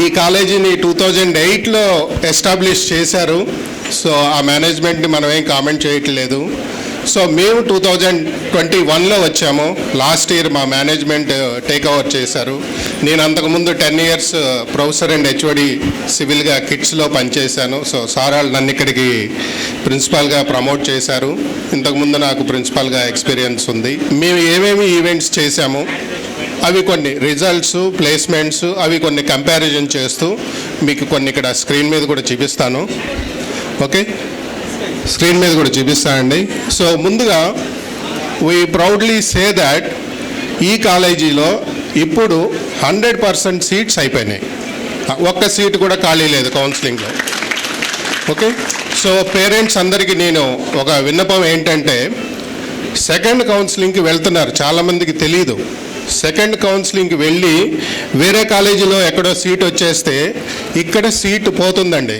ఈ కాలేజీని 2008లో ఎస్టాబ్లిష్ చేశారు. సో ఆ మేనేజ్మెంట్ని మనం ఏం కామెంట్ చేయట్లేదు. సో మేము 2021లో వచ్చాము. లాస్ట్ ఇయర్ మా మేనేజ్మెంట్ టేక్ ఓవర్ చేశారు. నేను అంతకుముందు 10 years ప్రొఫెసర్ అండ్ హెచ్ఓడి సివిల్గా కిట్స్లో పనిచేశాను. సో సార్ వాళ్ళు నన్ను ఇక్కడికి ప్రిన్సిపాల్గా ప్రమోట్ చేశారు. ఇంతకుముందు నాకు ప్రిన్సిపాల్గా ఎక్స్పీరియన్స్ ఉంది. మేము ఏమేమి ఈవెంట్స్ చేశాము అవి కొన్ని రిజల్ట్స్, ప్లేస్మెంట్స్ అవి కొన్ని కంపారిజన్ చేస్తూ మీకు కొన్ని ఇక్కడ స్క్రీన్ మీద కూడా చూపిస్తాను. ఓకే, స్క్రీన్ మీద కూడా చూపిస్తానండి. సో ముందుగా వీ ప్రౌడ్లీ సే దాట్ ఈ కాలేజీలో ఇప్పుడు 100% సీట్స్ అయిపోయినాయి. ఒక్క సీట్ కూడా ఖాళీ లేదు కౌన్సిలింగ్లో. ఓకే, సో పేరెంట్స్ అందరికీ నేను ఒక విన్నపం ఏంటంటే, సెకండ్ కౌన్సిలింగ్కి వెళ్తున్నారు, చాలామందికి తెలీదు. సెకండ్ కౌన్సిలింగ్కి వెళ్ళి వేరే కాలేజీలో ఎక్కడో సీట్ వచ్చేస్తే ఇక్కడ సీటు పోతుందండి.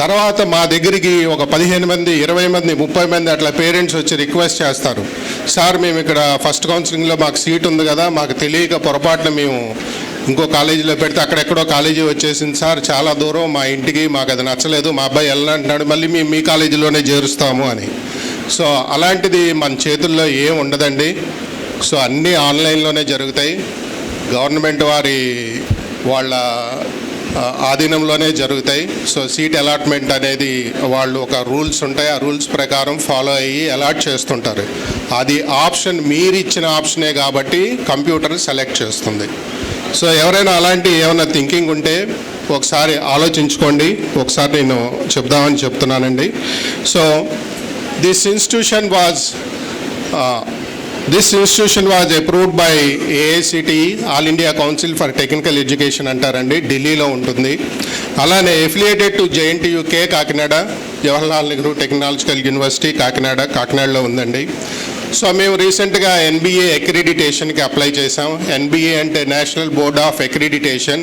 తర్వాత మా దగ్గరికి ఒక 15 మంది, 20 మంది, 30 మంది అట్లా పేరెంట్స్ వచ్చి రిక్వెస్ట్ చేస్తారు, సార్ మేము ఇక్కడ ఫస్ట్ కౌన్సిలింగ్లో మాకు సీట్ ఉంది కదా, మాకు తెలియక పొరపాటున మేము ఇంకో కాలేజీలో పెడితే అక్కడెక్కడో కాలేజీ వచ్చేసింది సార్, చాలా దూరం మా ఇంటికి, మాకు అది నచ్చలేదు, మా అబ్బాయి వెళ్ళాలంటున్నాడు, మళ్ళీ మేము మీ కాలేజీలోనే చేరుస్తాము అని. సో అలాంటిది మన చేతుల్లో ఏం ఉండదండి. సో అన్నీ ఆన్లైన్లోనే జరుగుతాయి. గవర్నమెంట్ వాళ్ళ ఆధీనంలోనే జరుగుతాయి. సో సీట్ అలాట్మెంట్ అనేది వాళ్ళు ఒక రూల్స్ ఉంటాయి, ఆ రూల్స్ ప్రకారం ఫాలో అయ్యి అలాట్ చేస్తుంటారు. అది ఆప్షన్, మీరు ఇచ్చిన ఆప్షనే కాబట్టి కంప్యూటర్ సెలెక్ట్ చేస్తుంది. సో ఎవరైనా అలాంటి ఏమైనా థింకింగ్ ఉంటే ఒకసారి ఆలోచించుకోండి. ఒకసారి నేను చెప్దామని చెప్తున్నానండి. So this institution was approved by AICTE, all India council for technical education అంటారండి, ఢిల్లీలో ఉంటుంది. అలానే affiliated to JNTUK Kakinada, Jawaharlal Nehru technological university కాకినాడలో ఉందండి. సో మేము రీసెంట్గా NBA అక్రిడిటేషన్కి అప్లై చేసాం. NBA అంటే నేషనల్ బోర్డ్ ఆఫ్ అక్రిడిటేషన్.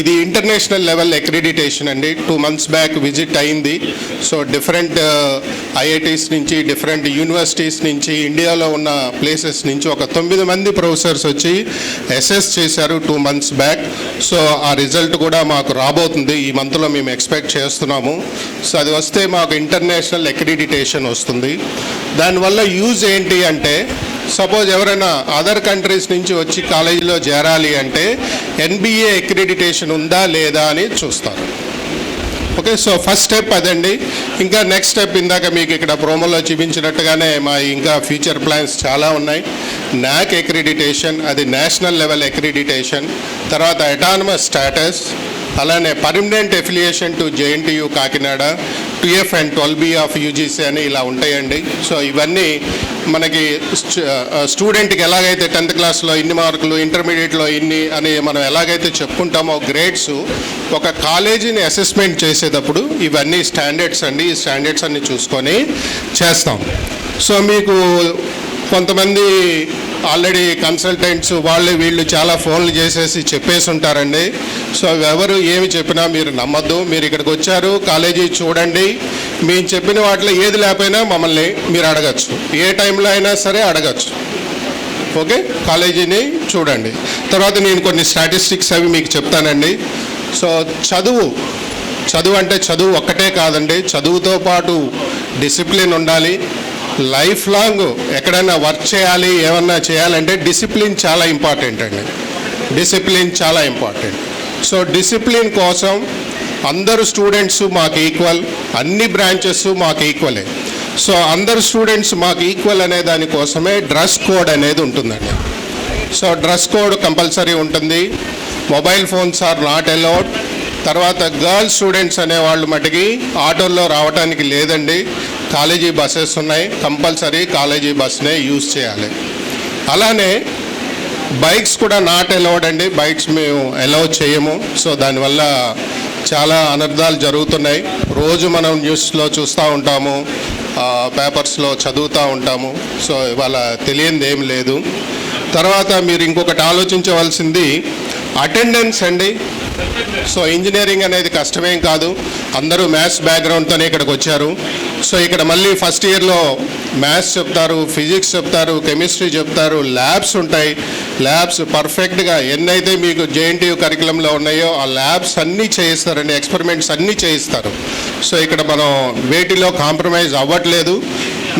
ఇది ఇంటర్నేషనల్ లెవెల్ అక్రిడిటేషన్ అండి. 2 months బ్యాక్ విజిట్ అయింది. సో డిఫరెంట్ IITs నుంచి, డిఫరెంట్ యూనివర్సిటీస్ నుంచి, ఇండియాలో ఉన్న ప్లేసెస్ నుంచి ఒక 9 మంది ప్రొఫెసర్స్ వచ్చి అసెస్ చేశారు 2 months బ్యాక్. సో ఆ రిజల్ట్ కూడా మాకు రాబోతుంది, ఈ మంత్లో మేము ఎక్స్పెక్ట్ చేస్తున్నాము. సో అది వస్తే మాకు ఇంటర్నేషనల్ అక్రిడిటేషన్ వస్తుంది. దానివల్ల యూజ్ ఏంటి అంటే, సపోజ్ ఎవరైనా అదర్ కంట్రీస్ నుంచి వచ్చి కాలేజీలో చేరాలి అంటే NBA అక్రిడిటేషన్ ఉందా లేదా అని చూస్తారు. ఓకే, సో ఫస్ట్ స్టెప్ అదండి. ఇంకా నెక్స్ట్ స్టెప్ ఇందాక మీకు ఇక్కడ ప్రోమోలో చూపించినట్టుగానే మా ఇంకా ఫ్యూచర్ ప్లాన్స్ చాలా ఉన్నాయి. NAC అక్రిడిటేషన్, అది నేషనల్ లెవెల్ అక్రిడిటేషన్. తర్వాత అటానమస్ స్టాటస్, అలానే permanent affiliation to JNTU Kakinada, 2F and 12B of UGC అని ఇలా ఉంటాయండి. సో ఇవన్నీ మనకి స్టూడెంట్కి ఎలాగైతే 10th క్లాస్లో ఇన్ని మార్కులు, ఇంటర్మీడియట్లో ఇన్ని అని మనం ఎలాగైతే చెప్పుకుంటామో గ్రేడ్స్, ఒక కాలేజీని అసెస్మెంట్ చేసేటప్పుడు ఇవన్నీ స్టాండర్డ్స్ అండి. ఈ స్టాండర్డ్స్ అన్ని చూసుకొని చేస్తాం. సో మీకు కొంతమంది ఆల్రెడీ కన్సల్టెంట్స్ వీళ్ళు చాలా ఫోన్లు చేసేసి చెప్పేసి ఉంటారండి. సో ఎవరు ఏమి చెప్పినా మీరు నమ్మద్దు. మీరు ఇక్కడికి వచ్చారు, కాలేజీ చూడండి, మేము చెప్పిన వాటిలో ఏది లేకపోయినా మమ్మల్ని మీరు అడగచ్చు, ఏ టైంలో అయినా సరే అడగచ్చు. ఓకే, కాలేజీని చూడండి. తర్వాత నేను కొన్ని స్టాటిస్టిక్స్ అవి మీకు చెప్తానండి. సో చదువు అంటే చదువు ఒక్కటే కాదండి, చదువుతో పాటు డిసిప్లిన్ ఉండాలి. లైఫ్ లాంగ్ ఎక్కడైనా వర్క్ చేయాలి, ఏమన్నా చేయాలంటే డిసిప్లిన్ చాలా ఇంపార్టెంట్ అండి. డిసిప్లిన్ చాలా ఇంపార్టెంట్. సో డిసిప్లిన్ కోసం అందరు స్టూడెంట్స్ మాకు ఈక్వల్, అన్ని బ్రాంచెస్ మాకు ఈక్వలే. సో అందరు స్టూడెంట్స్ మాకు ఈక్వల్ అనే దానికోసమే డ్రెస్ కోడ్ అనేది ఉంటుందండి. సో డ్రెస్ కోడ్ కంపల్సరీ ఉంటుంది. Mobile phones are not allowed. తర్వాత గర్ల్స్ స్టూడెంట్స్ అనేవాళ్ళు మటుకి ఆటోల్లో రావడానికి లేదండి. కాలేజీ బస్సెస్ ఉన్నాయి, కంపల్సరీ కాలేజీ బస్నే యూజ్ చేయాలి. అలానే బైక్స్ కూడా నాట్ అలౌడ్ అండి, బైక్స్ మేము అలౌ చేయము. సో దానివల్ల చాలా అనర్థాలు జరుగుతున్నాయి. రోజు మనం న్యూస్లో చూస్తూ ఉంటాము, పేపర్స్లో చదువుతూ ఉంటాము. సో ఇవాళ తెలియంది ఏం లేదు. తర్వాత మీరు ఇంకొకటి ఆలోచించవలసింది అటెండెన్స్ అండి. సో ఇంజనీరింగ్ అనేది కష్టమేం కాదు, అందరూ మ్యాథ్స్ బ్యాక్గ్రౌండ్తోనే ఇక్కడికి వచ్చారు. సో ఇక్కడ మళ్ళీ ఫస్ట్ ఇయర్లో మ్యాథ్స్ చెప్తారు, ఫిజిక్స్ చెప్తారు, కెమిస్ట్రీ చెప్తారు, ల్యాబ్స్ ఉంటాయి. ల్యాబ్స్ పర్ఫెక్ట్గా ఎన్నైతే మీకు జేఎన్టీయూ కరికులంలో ఉన్నాయో ఆ ల్యాబ్స్ అన్నీ చేయిస్తారండి, ఎక్స్పెరిమెంట్స్ అన్నీ చేయిస్తారు. సో ఇక్కడ మనం వేటిలో కాంప్రమైజ్ అవ్వట్లేదు.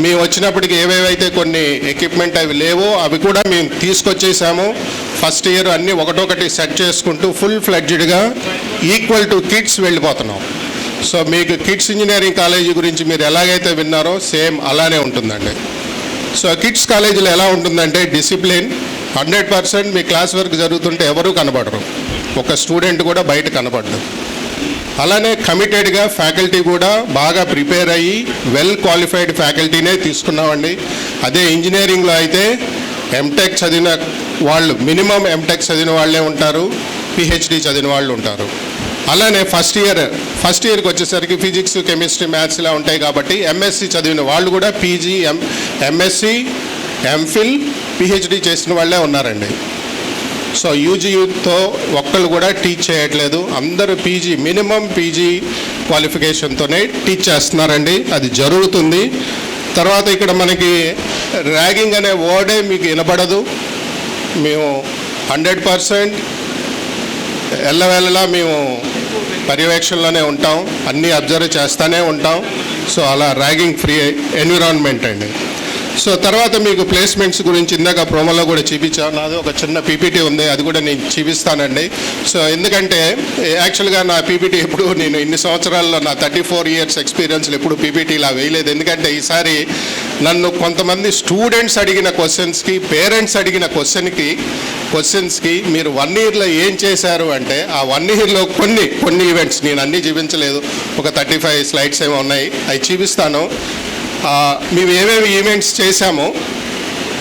మేము వచ్చినప్పటికి ఏవేవైతే కొన్ని ఎక్విప్మెంట్ అవి లేవో అవి కూడా మేము తీసుకొచ్చేసాము. ఫస్ట్ ఇయర్ అన్నీ ఒకటొకటి సెట్ చేసుకుంటూ ఫుల్ ఫ్లెడ్జ్డ్గా ఈక్వల్ టు కిడ్స్ వెళ్ళిపోతున్నాం. సో మీకు కిడ్స్ ఇంజనీరింగ్ కాలేజీ గురించి మీరు ఎలాగైతే విన్నారో సేమ్ అలానే ఉంటుందండి. సో కిడ్స్ కాలేజీలో ఎలా ఉంటుందంటే డిసిప్లిన్ 100%. మీ క్లాస్ వర్క్ జరుగుతుంటే ఎవరూ కనబడరు, ఒక స్టూడెంట్ కూడా బయట కనబడరు. అలానే కమిటెడ్గా ఫ్యాకల్టీ కూడా బాగా ప్రిపేర్ అయ్యి వెల్ క్వాలిఫైడ్ ఫ్యాకల్టీనే తీసుకున్నామండి. అదే ఇంజనీరింగ్లో అయితే ఎంటెక్ చదివిన వాళ్ళు, మినిమం ఎంటెక్ చదివిన వాళ్ళే ఉంటారు, పిహెచ్డి చదివిన వాళ్ళు ఉంటారు. అలానే ఫస్ట్ ఇయర్కి వచ్చేసరికి ఫిజిక్స్, కెమిస్ట్రీ, మ్యాథ్స్ ఇలా ఉంటాయి కాబట్టి ఎంఎస్సి చదివిన వాళ్ళు కూడా పీజీ, ఎంఎస్సి, ఎంఫిల్, పిహెచ్డి చేసిన వాళ్ళే ఉన్నారండి. సో యూజీతో ఒక్కళ్ళు కూడా టీచ్ చేయట్లేదు, అందరూ పీజీ, మినిమం పీజీ క్వాలిఫికేషన్తోనే టీచ్ చేస్తున్నారండి. అది జరుగుతుంది. తర్వాత ఇక్కడ మనకి ర్యాగింగ్ అనే వర్డే మీకు వినపడదు. మేము 100% ఎల్లవేళలా మేము పర్యవేక్షణలోనే ఉంటాం, అన్నీ అబ్జర్వ్ చేస్తూనే ఉంటాం. సో అలా ర్యాగింగ్ ఫ్రీ ఎన్విరాన్మెంట్ అండి. సో తర్వాత మీకు ప్లేస్మెంట్స్ గురించి ఇందాక ప్రోమోలో కూడా చూపించాను. నాది ఒక చిన్న పీపీటీ ఉంది, అది కూడా నేను చూపిస్తానండి. సో ఎందుకంటే యాక్చువల్గా నా పీపీటీ ఎప్పుడు నేను ఇన్ని సంవత్సరాల్లో నా 34 years ఎక్స్పీరియన్స్లో ఎప్పుడు పీపీటీ ఇలా వేయలేదు. ఎందుకంటే ఈసారి నన్ను కొంతమంది స్టూడెంట్స్ అడిగిన క్వశ్చన్స్కి, పేరెంట్స్ అడిగిన క్వశ్చన్స్కి మీరు 1 yearలో ఏం చేశారు అంటే ఆ 1 yearలో కొన్ని ఈవెంట్స్, నేను అన్నీ చూపించలేదు, ఒక 35 slides ఏమో ఉన్నాయి, అవి చూపిస్తాను. మేము ఏమేమి ఈవెంట్స్ చేశామో,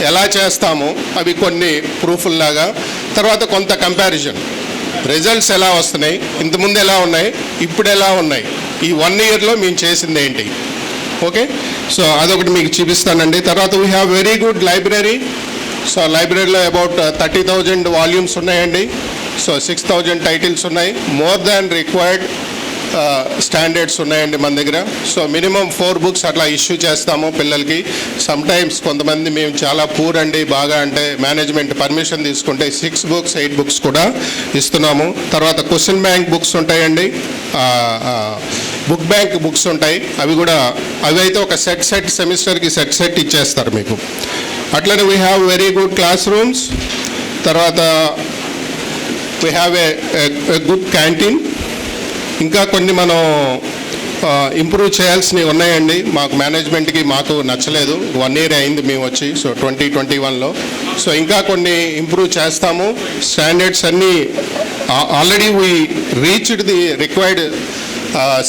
ఎలా చేస్తామో అవి కొన్ని ప్రూఫ్లాగా, తర్వాత కొంత కంపారిజన్, రిజల్ట్స్ ఎలా వస్తున్నాయి, ఇంతకుముందు ఎలా ఉన్నాయి, ఇప్పుడు ఎలా ఉన్నాయి, ఈ 1 yearలో మేము చేసింది ఏంటి. ఓకే, సో అదొకటి మీకు చూపిస్తానండి. తర్వాత we have very good library. So లైబ్రరీలో అబౌట్ 30,000 వాల్యూమ్స్ ఉన్నాయండి. సో 6,000 టైటిల్స్ ఉన్నాయి. మోర్ దాన్ రిక్వైర్డ్ స్టాండర్డ్స్ ఉన్నాయండి మన దగ్గర. సో మినిమం 4 books అట్లా ఇష్యూ చేస్తాము పిల్లలకి. సమ్టైమ్స్ కొంతమంది మేము చాలా పూర్ అండి, బాగా అంటే మేనేజ్మెంట్ పర్మిషన్ తీసుకుంటే 6 books, 8 books కూడా ఇస్తున్నాము. తర్వాత క్వశ్చన్ బ్యాంక్ బుక్స్ ఉంటాయండి, బుక్ బ్యాంక్ బుక్స్ ఉంటాయి, అవి అయితే ఒక సెట్ సెమిస్టర్కి సెట్ ఇచ్చేస్తారు మీకు. అట్లనే we have very good class rooms. తర్వాత we have a good canteen. ఇంకా కొన్ని మనం ఇంప్రూవ్ చేయాల్సినవి ఉన్నాయండి. మాకు మేనేజ్మెంట్కి మాకు నచ్చలేదు, 1 year అయింది మేము వచ్చి, సో 2021లో. సో ఇంకా కొన్ని ఇంప్రూవ్ చేస్తాము. స్టాండర్డ్స్ అన్నీ already we reached the required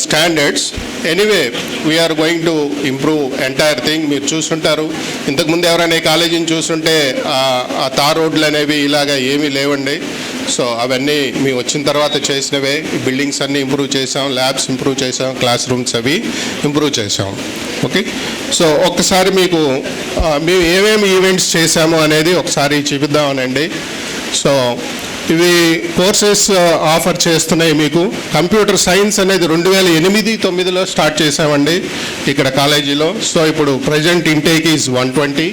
standards. Anyway we're going to improve entire thing. మీరు చూస్తుంటారు, ఇంతకుముందు ఎవరైనా ఈ కాలేజీని చూస్తుంటే ఆ తార్ రోడ్లు అనేవి ఇలాగా ఏమీ లేవండి. సో అవన్నీ మేము వచ్చిన తర్వాత చేసినవే. ఈ బిల్డింగ్స్ అన్నీ ఇంప్రూవ్ చేసాం, ల్యాబ్స్ ఇంప్రూవ్ చేసాం, క్లాస్ రూమ్స్ అవి ఇంప్రూవ్ చేసాం. ఓకే, సో ఒక్కసారి మీకు మేము ఏమేమి ఈవెంట్స్ చేసాము అనేది ఒకసారి చూపిద్దామనండి. సో ఇవి కోర్సెస్ ఆఫర్ చేస్తున్నాయి మీకు. కంప్యూటర్ సైన్స్ అనేది 2008-9లో స్టార్ట్ చేసామండి ఇక్కడ కాలేజీలో. సో ఇప్పుడు ప్రజెంట్ ఇంటేక్ ఈజ్ 120.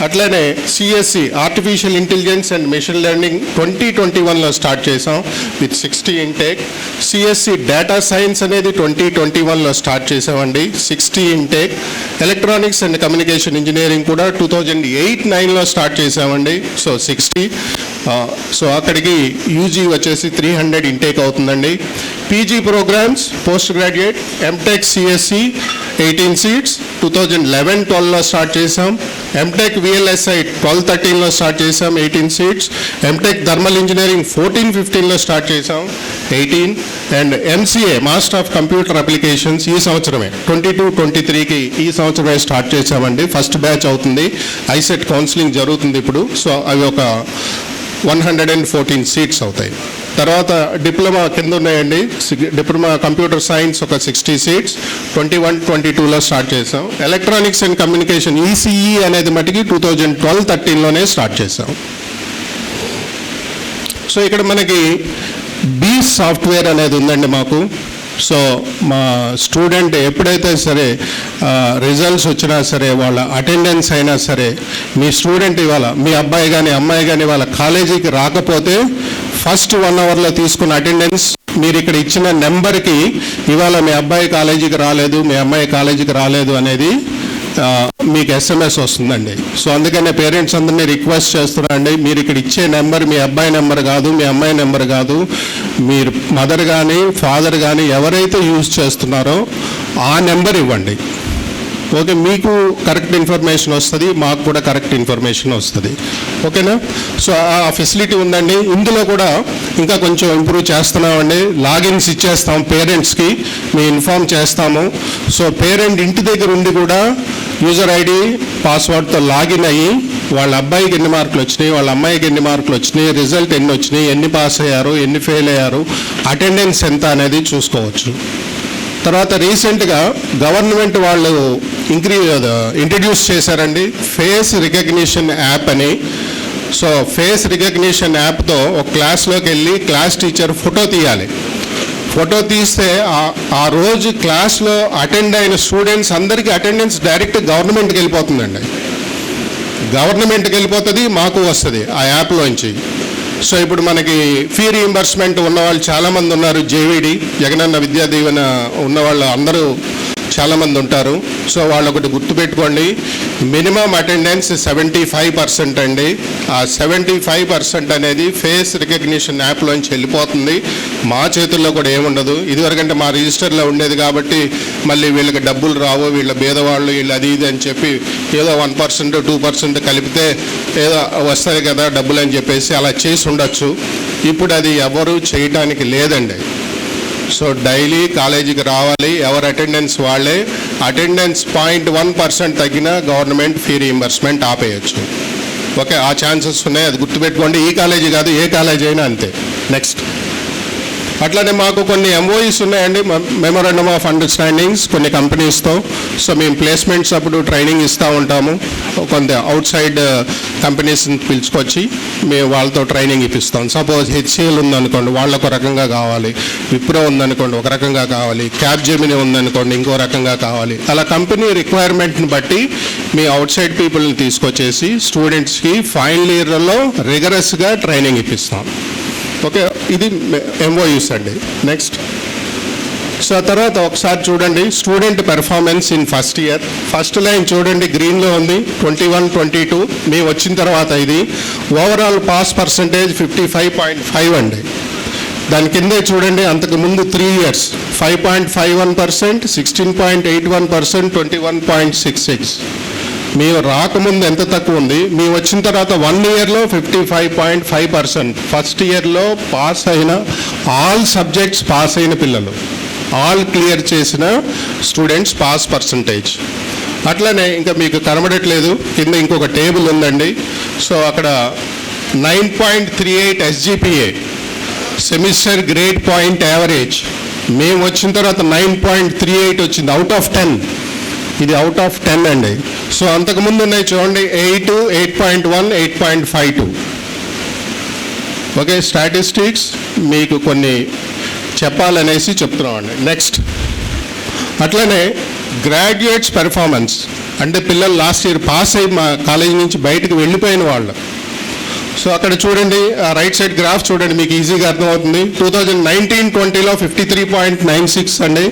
అట్లనే CSE artificial intelligence and machine learning 2021లో స్టార్ట్ చేసాం with 60 intake. CSE data science అనేది 2021లో స్టార్ట్ చేసామండి, 60 intake. Electronics and communication engineering కూడా 2008-9లో స్టార్ట్ చేసామండి, సో 60. సో అక్కడికి యూజీ వచ్చేసి 300 ఇంటేక్ అవుతుందండి. PG programmes, post graduate, MTech CSE 18 seats 2011-12లో స్టార్ట్ చేసాం. ఎంటెక్ విఎల్ఎస్ఐ 12-13లో స్టార్ట్ చేసాం, 18 seats. ఎంటెక్ థర్మల్ ఇంజనీరింగ్ 14-15లో స్టార్ట్ చేసాం, 18. And MCA master of computer applications ఈ సంవత్సరమే 22-23కి ఈ సంవత్సరమే స్టార్ట్ చేసామండి. ఫస్ట్ బ్యాచ్ అవుతుంది, ఐసెట్ కౌన్సిలింగ్ జరుగుతుంది ఇప్పుడు. సో అవి ఒక 114 seats అవుతాయి. తర్వాత డిప్లొమా కింద ఉన్నాయండి. డిప్లొమా కంప్యూటర్ సైన్స్ ఒక 60 seats 21-22లో స్టార్ట్ చేసాం. ఎలక్ట్రానిక్స్ అండ్ కమ్యూనికేషన్ ఈసీఈ అనేది మటుకి 2012-13లోనే స్టార్ట్ చేసాం. సో ఇక్కడ మనకి బీ సాఫ్ట్వేర్ అనేది ఉందండి మాకు. సో మా స్టూడెంట్ ఎప్పుడైతే సరే రిజల్ట్స్ వచ్చినా సరే, వాళ్ళ అటెండెన్స్ అయినా సరే, మీ స్టూడెంట్ ఇవాళ మీ అబ్బాయి కానీ అమ్మాయి కానీ వాళ్ళ కాలేజీకి రాకపోతే ఫస్ట్ 1 అవర్లో తీసుకున్న అటెండెన్స్ మీరు ఇక్కడ ఇచ్చిన నెంబర్కి ఇవాళ మీ అబ్బాయి కాలేజీకి రాలేదు, మీ అమ్మాయి కాలేజీకి రాలేదు అనేది మీకు SMS వస్తుందండి. సో అందుకనే పేరెంట్స్ అందరినీ రిక్వెస్ట్ చేస్తున్నారండి, మీరు ఇక్కడ ఇచ్చే నెంబర్ మీ అబ్బాయి నెంబర్ కాదు, మీ అమ్మాయి నెంబర్ కాదు, మీరు మదర్ కానీ ఫాదర్ కానీ ఎవరైతే యూజ్ చేస్తున్నారో ఆ నెంబర్ ఇవ్వండి. ఓకే, మీకు కరెక్ట్ ఇన్ఫర్మేషన్ వస్తుంది, మాకు కూడా కరెక్ట్ ఇన్ఫర్మేషన్ వస్తుంది. ఓకేనా? సో ఆ ఫెసిలిటీ ఉందండి. ఇందులో కూడా ఇంకా కొంచెం ఇంప్రూవ్ చేస్తున్నామండి. లాగిన్స్ ఇచ్చేస్తాం పేరెంట్స్కి, మేము ఇన్ఫామ్ చేస్తాము. సో పేరెంట్ ఇంటి దగ్గర ఉండి కూడా యూజర్ ఐడి పాస్వర్డ్తో లాగిన్ అయ్యి వాళ్ళ అబ్బాయికి ఎన్ని మార్కులు వచ్చినాయి, వాళ్ళ అమ్మాయికి ఎన్ని మార్కులు వచ్చినాయి, రిజల్ట్ ఎన్ని వచ్చినాయి, ఎన్ని పాస్ అయ్యారు, ఎన్ని ఫెయిల్ అయ్యారు, అటెండెన్స్ ఎంత అనేది చూసుకోవచ్చు. తర్వాత రీసెంట్గా గవర్నమెంట్ వాళ్ళు ఇంట్రడ్యూస్ చేశారండి ఫేస్ రికగ్నిషన్ యాప్ అని. సో ఫేస్ రికగ్నిషన్ యాప్తో ఒక క్లాస్లోకి వెళ్ళి క్లాస్ టీచర్ ఫోటో తీయాలి. ఫోటో తీస్తే ఆ రోజు క్లాస్లో అటెండ్ అయిన స్టూడెంట్స్ అందరికీ అటెండెన్స్ డైరెక్ట్ గవర్నమెంట్కి వెళ్ళిపోతుందండి. గవర్నమెంట్కి వెళ్ళిపోతుంది, మాకు వస్తుంది ఆ యాప్లోంచి. సో ఇప్పుడు మనకి ఫీ రీయింబర్స్మెంట్ ఉన్నవాళ్ళు చాలామంది ఉన్నారు. జేవిడి జగనన్న విద్యా దీవెన ఉన్నవాళ్ళు అందరూ చాలామంది ఉంటారు. సో వాళ్ళు ఒకటి గుర్తుపెట్టుకోండి, మినిమం అటెండెన్స్ 75% అండి. ఆ 75% అనేది ఫేస్ రికగ్నిషన్ యాప్లోంచి వెళ్ళిపోతుంది. మా చేతుల్లో కూడా ఏముండదు. ఇదివరకంటే మా రిజిస్టర్లో ఉండేది కాబట్టి మళ్ళీ వీళ్ళకి డబ్బులు రావు, వీళ్ళ భేదవాళ్ళు వీళ్ళు అది ఇది అని చెప్పి ఏదో 1% 2% కలిపితే ఏదో వస్తుంది కదా డబ్బులు అని చెప్పేసి అలా చేసి ఉండొచ్చు. ఇప్పుడు అది ఎవరు చేయటానికి లేదండి. సో డైలీ కాలేజీకి రావాలి, ఎవరు అటెండెన్స్ వాళ్ళే. అటెండెన్స్ 0.1% తగ్గినా గవర్నమెంట్ ఫీ రీయింబర్స్మెంట్ ఆపేయచ్చు. ఓకే, ఆ ఛాన్సెస్ ఉన్నాయి, అది గుర్తుపెట్టుకోండి. ఈ కాలేజీ కాదు, ఏ కాలేజీ అయినా అంతే. నెక్స్ట్, అట్లానే మాకు కొన్ని MOUs ఉన్నాయండి, మెమోరాండమ్ ఆఫ్ అండర్స్టాండింగ్స్ కొన్ని కంపెనీస్తో. సో మేము ప్లేస్మెంట్స్ అప్పుడు ట్రైనింగ్ ఇస్తూ ఉంటాము. కొంత అవుట్ సైడ్ కంపెనీస్ని పిలుచుకొచ్చి మేము వాళ్ళతో ట్రైనింగ్ ఇప్పిస్తాం. సపోజ్ HCL ఉందనుకోండి, వాళ్ళకు ఒక రకంగా కావాలి, విప్రో ఉందనుకోండి ఒక రకంగా కావాలి, క్యాప్జెమినీ ఉందనుకోండి ఇంకో రకంగా కావాలి. అలా కంపెనీ రిక్వైర్మెంట్ని బట్టి మీ అవుట్ సైడ్ పీపుల్ని తీసుకొచ్చేసి స్టూడెంట్స్కి ఫైనల్ ఇయర్లో రిగరస్గా ట్రైనింగ్ ఇప్పిస్తాం. ఓకే, ఇది MOUs అండి. నెక్స్ట్, సో తర్వాత ఒకసారి చూడండి student performance in first year. First line చూడండి, గ్రీన్లో ఉంది 21-22. మేము వచ్చిన తర్వాత ఇది ఓవరాల్ పాస్ పర్సంటేజ్ 55.5 అండి. దాని కిందే చూడండి అంతకుముందు 3 years 5.51%, 16.81%, 21.66. మేము రాకముందు ఎంత తక్కువ ఉంది, మేము వచ్చిన తర్వాత 1 yearలో 55.5%. ఫస్ట్ ఇయర్లో పాస్ అయిన ఆల్ సబ్జెక్ట్స్ పాస్ అయిన పిల్లలు, ఆల్ క్లియర్ చేసిన స్టూడెంట్స్ పాస్ పర్సంటేజ్. అట్లనే ఇంకా మీకు కనబడట్లేదు, కింద ఇంకొక టేబుల్ ఉందండి. సో అక్కడ 9.38 SGPA semester grade point average. మేము వచ్చిన తర్వాత 9.38 వచ్చింది అవుట్ ఆఫ్ 10. ఇది అవుట్ ఆఫ్ 10 అండి. సో అంతకుముందు ఉన్నాయి చూడండి 8, 8.1, 8.52. ఓకే, స్టాటిస్టిక్స్ మీకు కొన్ని చెప్పాలనేసి చెప్తున్నామండి. నెక్స్ట్, అట్లనే గ్రాడ్యుయేట్స్ పెర్ఫార్మెన్స్ అంటే పిల్లలు లాస్ట్ ఇయర్ పాస్ అయ్యి మా కాలేజీ నుంచి బయటకు వెళ్ళిపోయిన వాళ్ళు. సో అక్కడ చూడండి రైట్ సైడ్ గ్రాఫ్ చూడండి, మీకు ఈజీగా అర్థమవుతుంది. 2019-20లో 53.96 అండి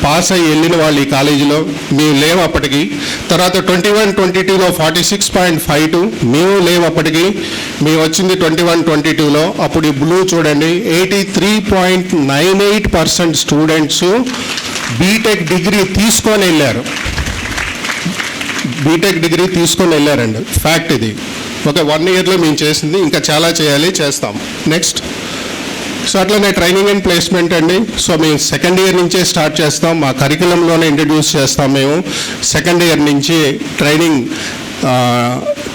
పాస్ అయ్యి వెళ్ళిన వాళ్ళు ఈ కాలేజీలో, మేము లేవు అప్పటికి. తర్వాత 21-22లో 46.52, మేము లేవు అప్పటికి. మేము వచ్చింది 21-22లో. అప్పుడు ఈ బ్లూ చూడండి 83.98% స్టూడెంట్స్ బీటెక్ డిగ్రీ తీసుకొని వెళ్ళారు. బీటెక్ డిగ్రీ తీసుకొని వెళ్ళారండి, ఫ్యాక్ట్ ఇది. ఓకే, 1 yearలో మేము చేసింది, ఇంకా చాలా చేయాలి, చేస్తాం. నెక్స్ట్, సో అట్లనే ట్రైనింగ్ అండ్ ప్లేస్మెంట్ అండి. సో మేము సెకండ్ ఇయర్ నుంచే స్టార్ట్ చేస్తాం, మా కరికులంలోనే ఇంట్రడ్యూస్ చేస్తాం. మేము సెకండ్ ఇయర్ నుంచి ట్రైనింగ్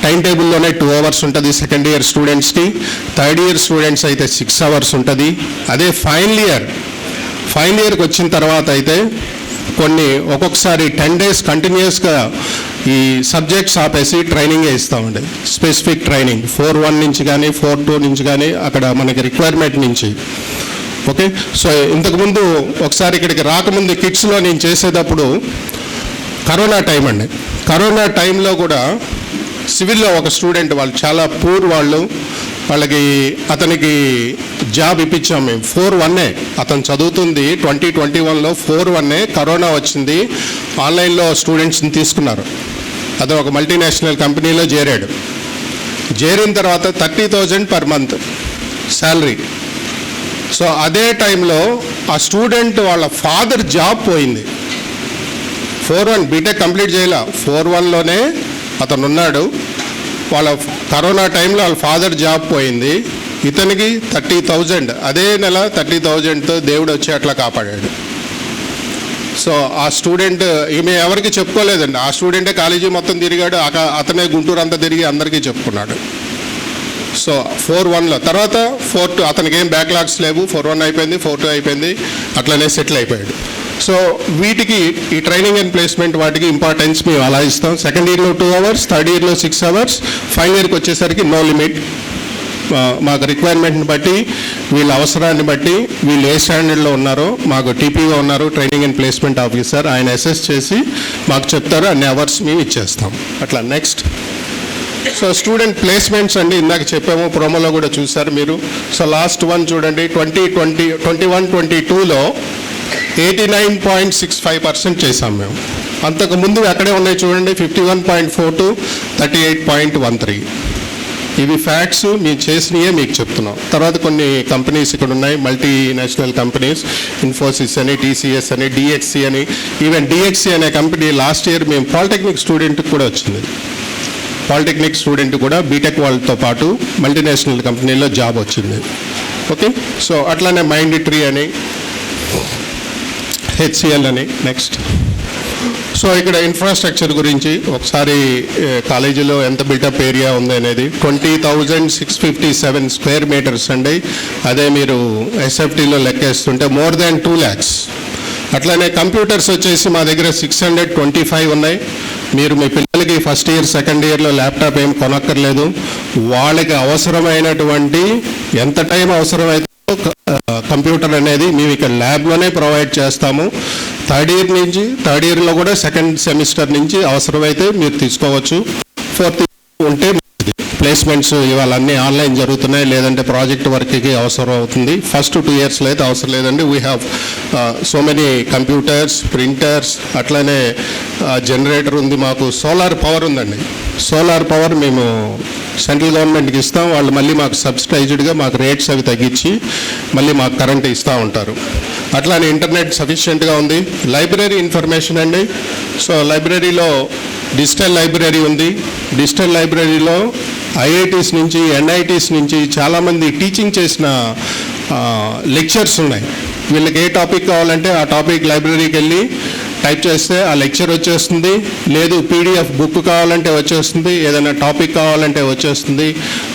టైం టేబుల్లోనే 2 hours ఉంటుంది సెకండ్ ఇయర్ స్టూడెంట్స్కి. థర్డ్ ఇయర్ స్టూడెంట్స్ అయితే 6 hours ఉంటుంది. అదే ఫైనల్ ఇయర్కి వచ్చిన తర్వాత అయితే కొన్ని ఒక్కొక్కసారి 10 days కంటిన్యూస్గా ఈ సబ్జెక్ట్స్ ఆపేసి ట్రైనింగే ఇస్తామండి. స్పెసిఫిక్ ట్రైనింగ్ 4.1 నుంచి కానీ 4.2 నుంచి కానీ అక్కడ మనకి రిక్వైర్మెంట్ నుంచి. ఓకే. సో ఇంతకుముందు ఒకసారి ఇక్కడికి రాకముందు కిడ్స్లో నేను చేసేటప్పుడు కరోనా టైం అండి. కరోనా టైంలో కూడా సివిల్లో ఒక స్టూడెంట్, వాళ్ళు చాలా పూర్ వాళ్ళు, అతనికి జాబ్ ఇప్పించాం మేము. 4-1 అతను చదువుతుంది 2021లో 4-1 కరోనా వచ్చింది. ఆన్లైన్లో స్టూడెంట్స్ని తీసుకున్నారు. అతను ఒక మల్టీనేషనల్ కంపెనీలో చేరాడు. చేరిన తర్వాత 30,000 పర్ మంత్ శాలరీ. సో అదే టైంలో ఆ స్టూడెంట్ వాళ్ళ ఫాదర్ జాబ్ పోయింది. 4-1 బీటెక్ కంప్లీట్ చేయాల, 4-1లోనే అతను ఉన్నాడు. వాళ్ళ కరోనా టైంలో వాళ్ళ ఫాదర్ జాబ్ పోయింది. ఇతనికి 30,000 అదే నెల 30,000తో దేవుడు వచ్చి అట్లా కాపాడాడు. సో ఆ స్టూడెంట్ ఈమె ఎవరికి చెప్పుకోలేదండి. ఆ స్టూడెంటే కాలేజీ మొత్తం తిరిగాడు, అతనే గుంటూరు అంతా తిరిగి అందరికీ చెప్పుకున్నాడు. సో 4-1లో తర్వాత 4-2 అతనికి ఏం బ్యాక్లాగ్స్ లేవు. 4-1 అయిపోయింది, 4-2 అయిపోయింది, అట్లనే సెటిల్ అయిపోయాడు. సో వీటికి ఈ ట్రైనింగ్ అండ్ ప్లేస్మెంట్ వాటికి ఇంపార్టెన్స్ మేము అలా ఇస్తాం. సెకండ్ ఇయర్లో 2 hours, థర్డ్ ఇయర్లో 6 hours, ఫైనల్ ఇయర్కి వచ్చేసరికి నో లిమిట్. మాకు రిక్వైర్మెంట్ని బట్టి, వీళ్ళ అవసరాన్ని బట్టి, వీళ్ళు ఏ స్టాండర్డ్లో ఉన్నారో, మాకు టీపీగా ఉన్నారు ట్రైనింగ్ అండ్ ప్లేస్మెంట్ ఆఫీసర్, ఆయన అసెస్ చేసి మాకు చెప్తారు, అన్ని అవర్స్ మేము ఇచ్చేస్తాం. అట్లా నెక్స్ట్. సో స్టూడెంట్ ప్లేస్మెంట్స్ అండి, ఇందాక చెప్పాము, ప్రోమోలో కూడా చూసారు మీరు. సో లాస్ట్ వన్ చూడండి, 2021-22లో 89.65% చేసాం మేము. అంతకుముందు అక్కడే ఉన్నాయి చూడండి, 51.42, 38.13. ఇవి ఫ్యాక్ట్స్, మేము చేసినవే మీకు చెప్తున్నాం. తర్వాత కొన్ని కంపెనీస్ ఇక్కడ ఉన్నాయి, మల్టీనేషనల్ కంపెనీస్, ఇన్ఫోసిస్ అని, టీసీఎస్ అని, డిఎక్సీ అని. ఈవెన్ డిఎక్సీ అనే కంపెనీ లాస్ట్ ఇయర్ మేము పాలిటెక్నిక్ స్టూడెంట్కి కూడా వచ్చింది. పాలిటెక్నిక్ స్టూడెంట్ కూడా బీటెక్ వాళ్ళతో పాటు మల్టీనేషనల్ కంపెనీలో జాబ్ వచ్చింది. ఓకే. సో అట్లానే మైండ్ ట్రీ అని, హెచ్సిఎల్ అని. నెక్స్ట్. సో ఇక్కడ ఇన్ఫ్రాస్ట్రక్చర్ గురించి ఒకసారి కాలేజీలో ఎంత బిల్టప్ ఏరియా ఉంది అనేది 20,657 స్క్వేర్ మీటర్స్ అండి. అదే మీరు ఎస్ఎఫ్టీలో లెక్కేస్తుంటే మోర్ దాన్ 2 lakhs. అట్లానే కంప్యూటర్స్ వచ్చేసి మా దగ్గర 625 ఉన్నాయి. మీరు మీ పిల్లలకి ఫస్ట్ ఇయర్ సెకండ్ ఇయర్లో ల్యాప్టాప్ ఏం కొనక్కర్లేదు. వాళ్ళకి అవసరమైనటువంటి ఎంత టైం అవసరమైతే కంప్యూటర్ అనేది మేము ఇక్కడ ల్యాబ్లోనే ప్రొవైడ్ చేస్తాము. థర్డ్ ఇయర్లో కూడా సెకండ్ సెమిస్టర్ నుంచి అవసరమైతే మీరు తీసుకోవచ్చు. ఫోర్త్ ఇయర్ ఉంటే ప్లేస్మెంట్స్ ఇవాళ అన్నీ ఆన్లైన్ జరుగుతున్నాయి, లేదంటే ప్రాజెక్ట్ వర్క్కి అవసరం అవుతుంది. ఫస్ట్ 2 yearsలో అయితే అవసరం లేదండి. We have so many computers, printers, అట్లానే జనరేటర్ ఉంది. మాకు సోలార్ పవర్ ఉందండి. సోలార్ పవర్ మేము సెంట్రల్ గవర్నమెంట్కి ఇస్తాం. వాళ్ళు మళ్ళీ మాకు సబ్సిడైజ్డ్గా మాకు రేట్స్ అవి తగ్గించి మళ్ళీ మాకు కరెంట్ ఇస్తూ ఉంటారు. అట్లానే ఇంటర్నెట్ సఫిషియెంట్గా ఉంది. లైబ్రరీ ఇన్ఫర్మేషన్ అండి. సో లైబ్రరీలో డిజిటల్ లైబ్రరీ ఉంది. డిజిటల్ లైబ్రరీలో ఐఐటీస్ నుంచి, ఎన్ఐటీస్ నుంచి చాలామంది టీచింగ్ చేసిన లెక్చర్స్ ఉన్నాయి. వీళ్ళకి ఏ టాపిక్ కావాలంటే ఆ టాపిక్ లైబ్రరీకి వెళ్ళి టైప్ చేస్తే ఆ లెక్చర్ వచ్చేస్తుంది. లేదు పీడిఎఫ్ బుక్ కావాలంటే వచ్చేస్తుంది, ఏదైనా టాపిక్ కావాలంటే వచ్చేస్తుంది.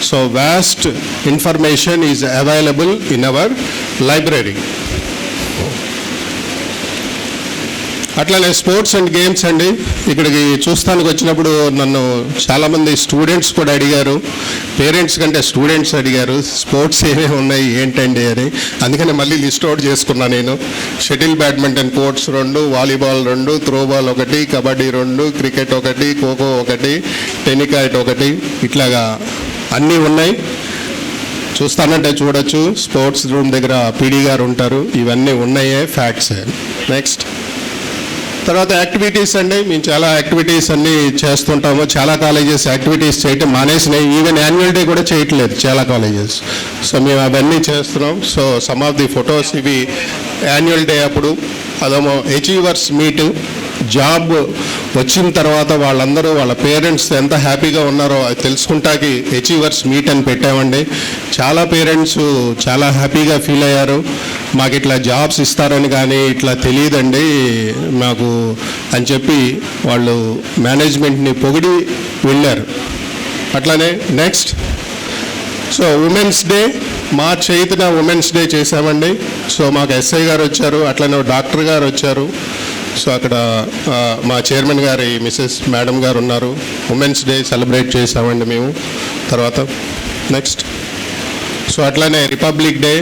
So vast information is available in our library. అట్లానే స్పోర్ట్స్ అండ్ గేమ్స్ అండి. ఇక్కడికి చూస్తానికి వచ్చినప్పుడు నన్ను చాలామంది స్టూడెంట్స్ కూడా అడిగారు, పేరెంట్స్ కంటే స్టూడెంట్స్ అడిగారు స్పోర్ట్స్ ఏమేమి ఉన్నాయి ఏంటండి అని. అందుకని మళ్ళీ లిస్ట్ అవుట్ చేసుకున్నా నేను. Shuttle badminton courts 2, volleyball 2, throwball 1, kabaddi 2, cricket 1, kho kho 1, tenniquoit 1, ఇట్లాగా అన్నీ ఉన్నాయి. చూస్తానంటే చూడొచ్చు. స్పోర్ట్స్ రూమ్ దగ్గర పీడీ గారు ఉంటారు. ఇవన్నీ ఉన్నాయే ఫ్యాక్ట్స్. నెక్స్ట్. తర్వాత యాక్టివిటీస్ అండి. మేము చాలా యాక్టివిటీస్ అన్నీ చేస్తుంటాము. చాలా కాలేజెస్ యాక్టివిటీస్ చేయటం మానేసినాయి. ఈవెన్ యాన్యువల్ డే కూడా చేయట్లేదు చాలా కాలేజెస్. సో మేము అవన్నీ చేస్తున్నాం. So some of the photos ఇవి యాన్యువల్ డే అప్పుడు. అదేమో అచీవర్స్ మీట్. జాబ్ వచ్చిన తర్వాత వాళ్ళందరూ వాళ్ళ పేరెంట్స్ ఎంత హ్యాపీగా ఉన్నారో అది తెలుసుకుంటాకి అచీవర్స్ మీట్ అని పెట్టామండి. చాలా పేరెంట్స్ చాలా హ్యాపీగా ఫీల్ అయ్యారు. మాకు ఇట్లా జాబ్స్ ఇస్తారని కానీ ఇట్లా తెలియదండి మాకు అని చెప్పి వాళ్ళు మేనేజ్మెంట్ని పొగిడి వెళ్ళారు. అట్లానే next. So women's day, March 8న ఉమెన్స్ డే చేశామండి. సో మాకు ఎస్ఐ గారు వచ్చారు, అట్లనే డాక్టర్ గారు వచ్చారు. సో అక్కడ మా చైర్మన్ గారి మిసెస్ మేడం గారు ఉన్నారు. ఉమెన్స్ డే సెలబ్రేట్ చేసామండి మేము. తర్వాత నెక్స్ట్. సో అట్లానే రిపబ్లిక్ డే,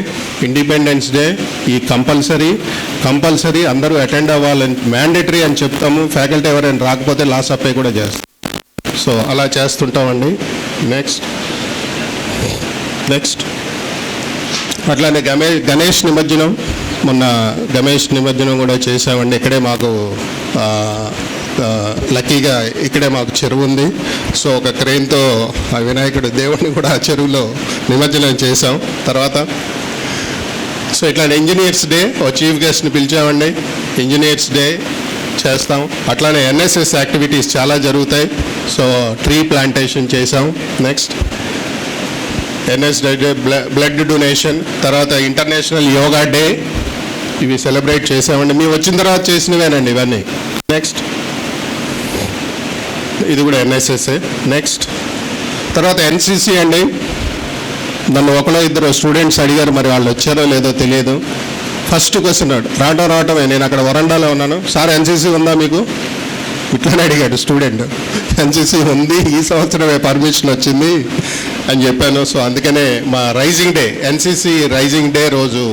ఇండిపెండెన్స్ డే ఈ కంపల్సరీ అందరూ అటెండ్ అవ్వాలని మ్యాండేటరీ అని చెప్తాము. ఫ్యాకల్టీ ఎవరైనా రాకపోతే లాస్ అప్ కూడా చేస్తాం. సో అలా చేస్తుంటామండి. నెక్స్ట్ అట్లానే గణేష్ నిమజ్జనం, మొన్న గణేష్ నిమజ్జనం కూడా చేసామండి. ఇక్కడే మాకు లక్కీగా ఇక్కడే మాకు చెరువు ఉంది. సో ఒక క్రెయిన్తో ఆ వినాయకుడు దేవుడిని కూడా ఆ చెరువులో నిమజ్జనం చేసాం. తర్వాత సో ఇట్లాంటి ఇంజనీర్స్ డే ఓ చీఫ్ గెస్ట్ని పిలిచామండి. ఇంజనీర్స్ డే చేస్తాం. అట్లానే ఎన్ఎస్ఎస్ యాక్టివిటీస్ చాలా జరుగుతాయి. సో ట్రీ ప్లాంటేషన్ చేసాం. నెక్స్ట్ ఎన్ఎస్డే బ్లడ్ డొనేషన్, తర్వాత ఇంటర్నేషనల్ యోగా డే, ఇవి సెలబ్రేట్ చేసామండి. మేము వచ్చిన తర్వాత చేసినవేనండి ఇవన్నీ. నెక్స్ట్ ఇది కూడా ఎన్ఎస్ఎస్ఏ. నెక్స్ట్ తర్వాత ఎన్సిసి అండి. నన్ను ఒకలో ఇద్దరు స్టూడెంట్స్ అడిగారు, మరి వాళ్ళు వచ్చారో లేదో తెలియదు. ఫస్ట్ క్వశ్చన్ రావటమే, నేను అక్కడ వరండాలో ఉన్నాను, సార్ ఎన్సిసి ఉందా మీకు ఇట్లానే అడిగాడు స్టూడెంట్. ఎన్సిసి ఉంది, ఈ సంవత్సరమే పర్మిషన్ వచ్చింది అని చెప్పాను. సో అందుకనే మా rising day, NCC rising day రోజు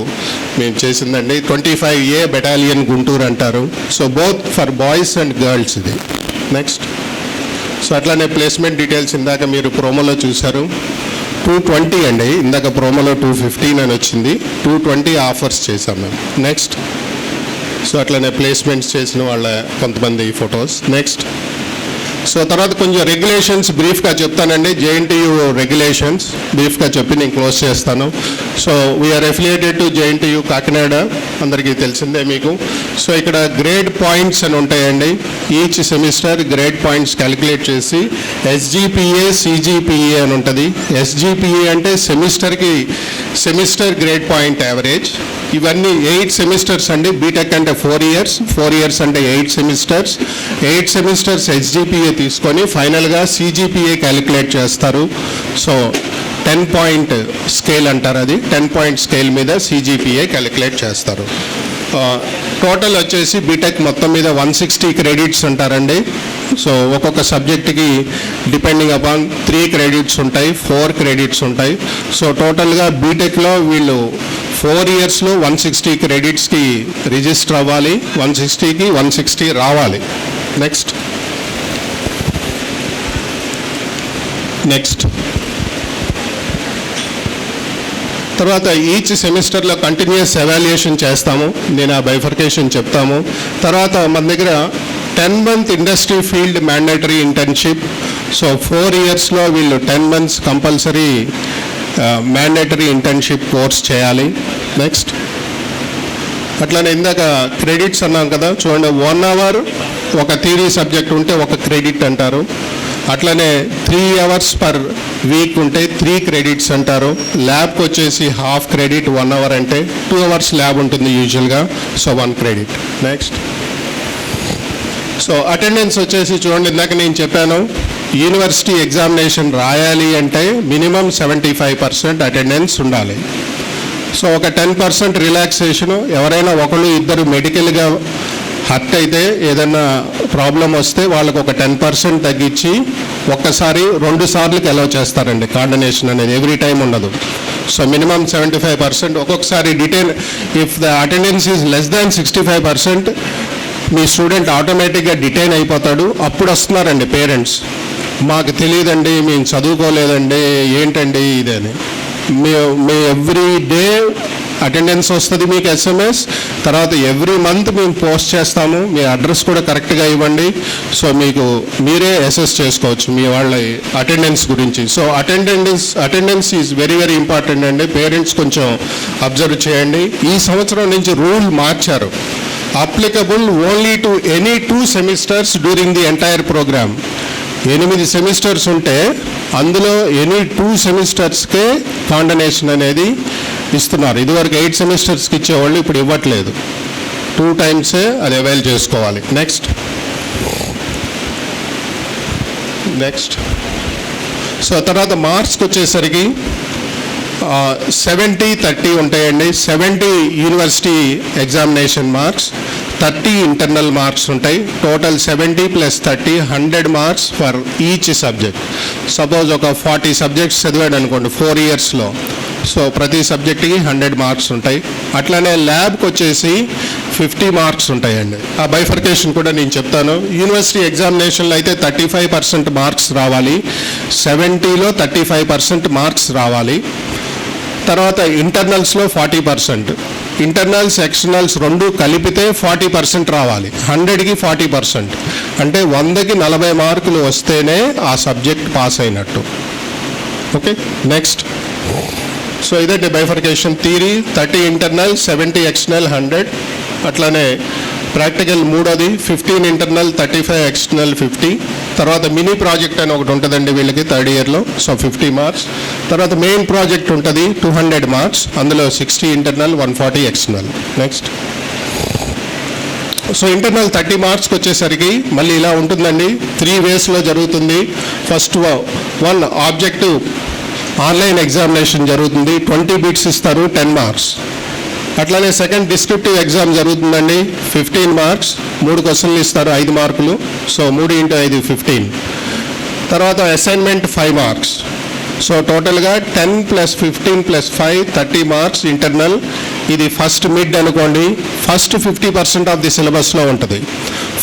మేము చేసిందండి. 25A బెటాలియన్ గుంటూరు అంటారు. So both for boys and girls ఇది. నెక్స్ట్ సో అట్లానే ప్లేస్మెంట్ డీటెయిల్స్ ఇందాక మీరు ప్రోమోలో చూశారు. 220 అండి, ఇందాక ప్రోమోలో 215 అని వచ్చింది. 220 ఆఫర్స్ చేశాం మేము. నెక్స్ట్ సో అట్లనే ప్లేస్మెంట్స్ చేసిన వాళ్ళ కొంతమంది ఫొటోస్. నెక్స్ట్ సో తర్వాత కొంచెం రెగ్యులేషన్స్ బ్రీఫ్గా చెప్తానండి. జేఎన్టీయూ రెగ్యులేషన్స్ బ్రీఫ్గా చెప్పి నేను క్లోజ్ చేస్తాను. So we're affiliated to JNTU Kakinada, అందరికీ తెలిసిందే మీకు. సో ఇక్కడ గ్రేడ్ పాయింట్స్ అని ఉంటాయండి. Each semester grade points calculate చేసి ఎస్జిపిఏ, సిజిపిఏ అని ఉంటుంది. ఎస్జిపిఏ అంటే సెమిస్టర్ గ్రేడ్ పాయింట్ యావరేజ్. ఇవన్నీ 8 సెమిస్టర్స్ అండి. బీటెక్ అంటే 4 years, 4 years అంటే 8 సెమిస్టర్స్. 8 సెమిస్టర్స్ హెచ్జిపిఏ తీసుకొని ఫైనల్గా సిజిపిఏ క్యాలిక్యులేట్ చేస్తారు. సో 10 point స్కేల్ అంటారు, అది 10 point స్కేల్ మీద సిజిపిఏ క్యాలిక్యులేట్ చేస్తారు. టోటల్ వచ్చేసి బీటెక్ మొత్తం మీద 160 credits అంటారండి. సో ఒక్కొక్క సబ్జెక్ట్కి డిపెండింగ్ అపాన్ 3 credits ఉంటాయి, 4 credits ఉంటాయి. సో టోటల్గా బీటెక్లో వీళ్ళు 4 yearsలో 160 creditsకి రిజిస్టర్ అవ్వాలి, 160కి 160 రావాలి. నెక్స్ట్ తర్వాత ఈచ్ సెమిస్టర్లో కంటిన్యూస్ ఎవాల్యుయేషన్ చేస్తాము. నేను ఆ బైఫర్కేషన్ చెప్తాము. తర్వాత మన దగ్గర 10 month industry field mandatory internship. So 4 yearsలో వీళ్ళు 10 months compulsory mandatory internship course చేయాలి. నెక్స్ట్ అట్లానే ఇందాక క్రెడిట్స్ అన్నాం కదా, చూడండి 1 hour ఒక థియరీ సబ్జెక్ట్ ఉంటే 1 credit అంటారు. అట్లనే 3 hours పర్ వీక్ ఉంటే 3 credits అంటారు. ల్యాబ్కి వచ్చేసి ½ credit 1 hour అంటే 2 hours ల్యాబ్ ఉంటుంది యూజువల్గా. So 1 credit. Next so attendance వచ్చేసి చూడండి, ఇందాక నేను చెప్పాను యూనివర్సిటీ ఎగ్జామినేషన్ రాయాలి అంటే మినిమం 75% అటెండెన్స్ ఉండాలి. సో ఒక 10% రిలాక్సేషను, ఎవరైనా ఒకళ్ళు ఇద్దరు మెడికల్గా హర్ట్ అయితే ఏదైనా ప్రాబ్లం వస్తే వాళ్ళకు ఒక 10% తగ్గించి ఒక్కసారి 2 సార్లకి అలౌ చేస్తారండి. కాండనేషన్ అనేది ఎవ్రీ టైం ఉండదు. So minimum 75%. ఒక్కొక్కసారి detain if the attendance is less than 65% me student ఆటోమేటిక్గా డిటైన్ అయిపోతాడు. అప్పుడు వస్తున్నారండి పేరెంట్స్, మాకు తెలియదండి, మేము చదువుకోలేదండి, ఏంటండి ఇదని. మీ ఎవ్రీ డే అటెండెన్స్ వస్తుంది మీకు ఎస్ఎంఎస్. తర్వాత ఎవ్రీ మంత్ మేము పోస్ట్ చేస్తాము. మీ అడ్రస్ కూడా కరెక్ట్గా ఇవ్వండి. సో మీకు మీరే అసెస్ చేసుకోవచ్చు మీ వాళ్ళ అటెండెన్స్ గురించి. So attendance is very very important అండి. పేరెంట్స్ కొంచెం అబ్జర్వ్ చేయండి. ఈ సంవత్సరం నుంచి రూల్ మార్చారు. Applicable only to any 2 semesters during the entire programme. 8 semesters ఉంటే అందులో ఎనీ 2 సెమిస్టర్స్కే కాండనేషన్ అనేది ఇస్తున్నారు. ఇదివరకు 8 సెమిస్టర్స్కి ఇచ్చేవాళ్ళు, ఇప్పుడు ఇవ్వట్లేదు. 2 times అది అవైల్ చేసుకోవాలి. నెక్స్ట్ సో తర్వాత మార్క్స్కి వచ్చేసరికి 70-30 ఉంటాయండి. 70 university examination marks, 30 internal marks ఉంటాయి. Total 70 + 30 100 marks for each subject. Suppose ఒక 40 సబ్జెక్ట్స్ చదివాడు అనుకోండి 4 ఇయర్స్లో, సో ప్రతి సబ్జెక్ట్కి 100 మార్క్స్ ఉంటాయి. అట్లానే ల్యాబ్కి వచ్చేసి 50 మార్క్స్ ఉంటాయండి. ఆ బైఫర్కేషన్ కూడా నేను చెప్తాను. యూనివర్సిటీ ఎగ్జామినేషన్లో అయితే 35% మార్క్స్ రావాలి, 70లో 35% మార్క్స్ రావాలి. తర్వాత ఇంటర్నల్స్లో 40%, ఇంటర్నల్స్ ఎక్స్టర్నల్స్ రెండు కలిపితే 40% రావాలి. 100కి 40%, అంటే 100కి 40 మార్కులు వస్తేనే ఆ సబ్జెక్ట్ పాస్ అయినట్టు. Okay, next. సో ఇదే బైఫర్కేషన్ థియరీ. 30 internal, 70 external, 100. అట్లానే ప్రాక్టికల్ మూడోది 15 ఇంటర్నల్, 35 ఎక్స్టర్నల్, 50. తర్వాత మినీ ప్రాజెక్ట్ అని ఒకటి ఉంటుందండి వీళ్ళకి థర్డ్ ఇయర్లో, సో 50 మార్క్స్. తర్వాత మెయిన్ ప్రాజెక్ట్ ఉంటుంది 200 మార్క్స్, అందులో 60 internal, 140 external. Next. So internal 30 మార్క్స్కి వచ్చేసరికి మళ్ళీ ఇలా ఉంటుందండి. 3 వేస్లో జరుగుతుంది. ఫస్ట్ 1 ఆబ్జెక్టివ్ ఆన్లైన్ ఎగ్జామినేషన్ జరుగుతుంది, 20 బిట్స్ ఇస్తారు, 10 మార్క్స్. అట్లానే సెకండ్ డిస్క్రిప్టివ్ ఎగ్జామ్ జరుగుతుందండి, 15 మార్క్స్, 3 క్వశ్చన్లు ఇస్తారు, 5 మార్కులు. సో 3 × 5 15. తర్వాత అసైన్మెంట్ 5 మార్క్స్. సో టోటల్గా 10 + 15 + 5 30 మార్క్స్ ఇంటర్నల్. ఇది ఫస్ట్ మిడ్ అనుకోండి. ఫస్ట్ 50% ఆఫ్ ది సిలబస్లో ఉంటుంది.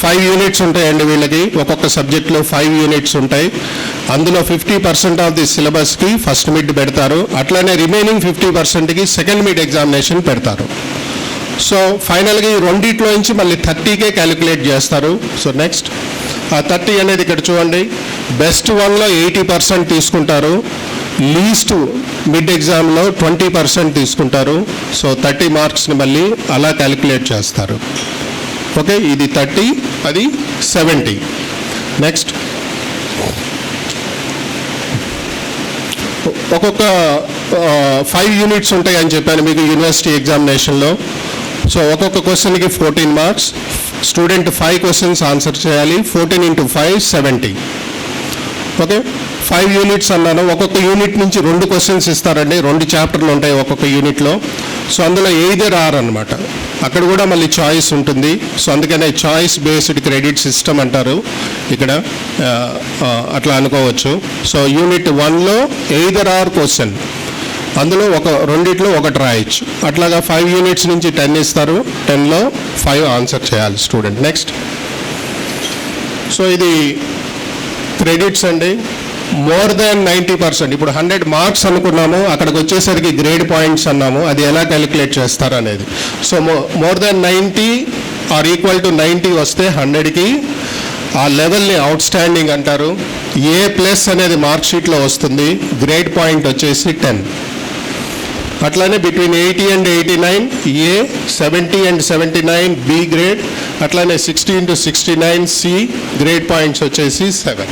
5 యూనిట్స్ ఉంటాయండి వీళ్ళకి, ఒక్కొక్క సబ్జెక్ట్లో 5 యూనిట్స్ ఉంటాయి. అందులో 50% ఆఫ్ ది సిలబస్కి ఫస్ట్ మిడ్ పెడతారు. అట్లానే రిమైనింగ్ 50%కి సెకండ్ మిడ్ ఎగ్జామినేషన్ పెడతారు. సో ఫైనల్గా ఈ రెండిట్లో నుంచి మళ్ళీ 30కే క్యాలిక్యులేట్ చేస్తారు. So next. ఆ 30 అనేది ఇక్కడ చూడండి, బెస్ట్ 1లో 80% తీసుకుంటారు, లీస్ట్ మిడ్ ఎగ్జామ్లో 20% తీసుకుంటారు. సో 30 మార్క్స్ని మళ్ళీ అలా క్యాలిక్యులేట్ చేస్తారు. ఓకే, ఇది 30, అది 70. నెక్స్ట్. ఒక్కొక్క 5 యూనిట్స్ ఉంటాయి అని చెప్పాను మీకు యూనివర్సిటీ ఎగ్జామినేషన్లో. సో ఒక్కొక్క క్వశ్చన్కి 14 మార్క్స్. స్టూడెంట్ 5 క్వశ్చన్స్ ఆన్సర్ చేయాలి. 14 × 5 70. ఓకే, 5 యూనిట్స్ అన్నాను. ఒక్కొక్క యూనిట్ నుంచి 2 క్వశ్చన్స్ ఇస్తారండి. 2 చాప్టర్లు ఉంటాయి ఒక్కొక్క యూనిట్లో. సో అందులో ఎయిదర్ ఆర్ అనమాట. అక్కడ కూడా మళ్ళీ చాయిస్ ఉంటుంది. సో అందుకనే చాయిస్ బేస్డ్ క్రెడిట్ సిస్టమ్ అంటారు ఇక్కడ, అట్లా అనుకోవచ్చు. సో యూనిట్ 1లో ఎయిదర్ ఆర్ క్వశ్చన్, అందులో రెండిట్లో ఒకటి రాయొచ్చు. అట్లాగా 5 యూనిట్స్ నుంచి 10 ఇస్తారు, 10లో 5 ఆన్సర్ చేయాలి స్టూడెంట్. నెక్స్ట్. సో ఇది క్రెడిట్స్ అండి. మోర్ దాన్ 90%, ఇప్పుడు 100 మార్క్స్ అనుకున్నాము, అక్కడికి వచ్చేసరికి గ్రేడ్ పాయింట్స్ అన్నాము, అది ఎలా క్యాలిక్యులేట్ చేస్తారు అనేది. So more than 90 or equal to 90 వస్తే 100కి ఆ లెవెల్ని అవుట్ స్టాండింగ్ అంటారు. A+ అనేది మార్క్ షీట్లో వస్తుంది, గ్రేడ్ పాయింట్ వచ్చేసి 10. అట్లానే between 80 and 89 A, 70 and 79 B grade. అట్లానే 60 × 69 C, గ్రేడ్ పాయింట్స్ వచ్చేసి 7.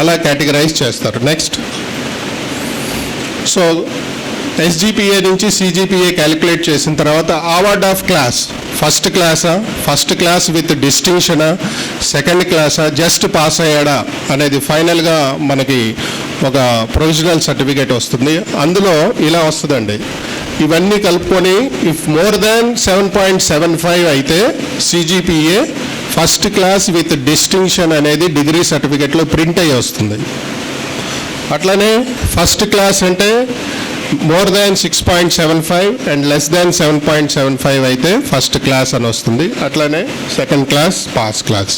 అలా కేటగరైజ్ చేస్తారు. నెక్స్ట్. సో SGPA నుంచి CGPA క్యాలిక్యులేట్ చేసిన తర్వాత అవార్డ్ ఆఫ్ క్లాస్, ఫస్ట్ క్లాసా, ఫస్ట్ క్లాస్ విత్ డిస్టింక్షనా, సెకండ్ క్లాసా, జస్ట్ పాస్ అయ్యాడా అనేది ఫైనల్గా మనకి ఒక ప్రొవిజనల్ సర్టిఫికేట్ వస్తుంది. అందులో ఇలా వస్తుందండి, ఇవన్నీ కలుపుకొని ఇఫ్ మోర్ దాన్ 7.75 అయితే CGPA first class with distinction అనేది డిగ్రీ సర్టిఫికేట్లో ప్రింట్ అయ్యి వస్తుంది. అట్లానే ఫస్ట్ క్లాస్ అంటే more than 6.75 and less than 7.75 అయితే ఫస్ట్ క్లాస్ అని వస్తుంది. అట్లానే second class, pass class.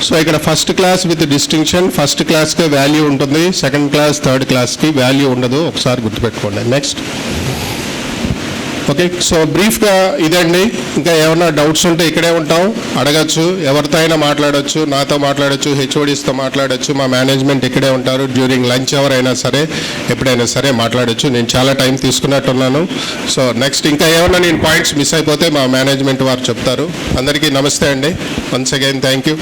So ఇక్కడ first class with distinction, first క్లాస్కే వాల్యూ ఉంటుంది, సెకండ్ క్లాస్, థర్డ్ క్లాస్కి వాల్యూ ఉండదు, ఒకసారి గుర్తుపెట్టుకోండి. నెక్స్ట్. ఓకే, సో బ్రీఫ్గా ఇదండి. ఇంకా ఏమైనా డౌట్స్ ఉంటే ఇక్కడే ఉంటాం, అడగచ్చు, ఎవరితో అయినా మాట్లాడచ్చు, నాతో మాట్లాడచ్చు, HODస్తో మాట్లాడచ్చు, మా మేనేజ్మెంట్ ఇక్కడే ఉంటారు. డ్యూరింగ్ లంచ్ అవర్ అయినా సరే, ఎప్పుడైనా సరే మాట్లాడచ్చు. నేను చాలా టైం తీసుకున్నట్టున్నాను. సో నెక్స్ట్ ఇంకా ఏమైనా నేను పాయింట్స్ మిస్ అయిపోతే మా మేనేజ్మెంట్ వారు చెప్తారు. అందరికీ నమస్తే అండి. Once again thank you.